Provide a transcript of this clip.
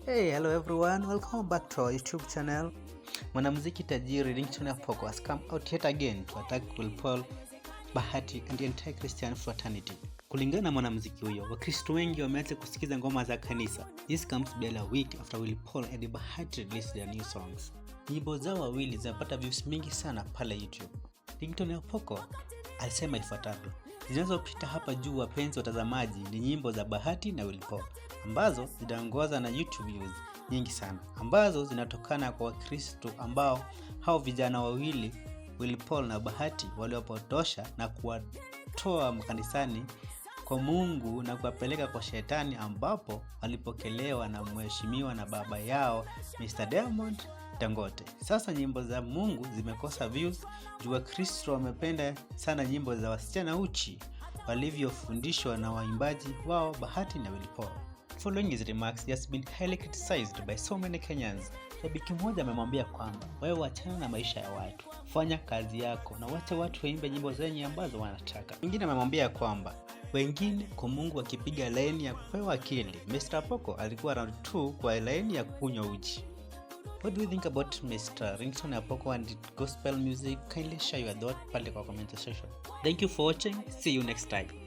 Hey, hello everyone, welcome back to our YouTube channel. Mwanamuziki tajiri Ringtone Apoko has come out yet again to attack Willy, Bahati and the entire Christian fraternity. Kulingana na mwanamuziki huyo, Wakristo wengi wameanza kusikiza ngoma za kanisa. This comes barely a week after Willy and Bahati released their new songs. Nyimbo zao wawili zinapata views mingi sana pale YouTube. Ringtone Apoko alisema ifuatavyo: zinazopita hapa juu wapenzi watazamaji ni nyimbo za Bahati na Willy ambazo zinaongoza na YouTube views nyingi sana, ambazo zinatokana kwa Wakristo ambao hao vijana wawili Willy na Bahati waliopotosha na kuwatoa mkanisani kwa Mungu na kuwapeleka kwa shetani, ambapo walipokelewa na mheshimiwa na baba yao Mr. Diamond Dangote. Sasa nyimbo za Mungu zimekosa views juu Wakristo wamependa sana nyimbo za Wasichana Uchi walivyofundishwa na waimbaji wao Bahati na Willy. Following his remarks, he has been highly criticized by so many Kenyans. Shabiki mmoja amemwambia kwamba wewe wachana na maisha ya watu, fanya kazi yako na wacha watu waimbe nyimbo zenye ambazo wanataka. Mwingine amemwambia kwamba wengine kwa Mungu akipiga laini ya kupewa akili, Mr. Apoko alikuwa round 2 kwa laini ya kunywa uji. What do you think about Mr. Ringtone Apoko and gospel music? Kindly share your thoughts pale kwa comment section. Thank you for watching. See you next time.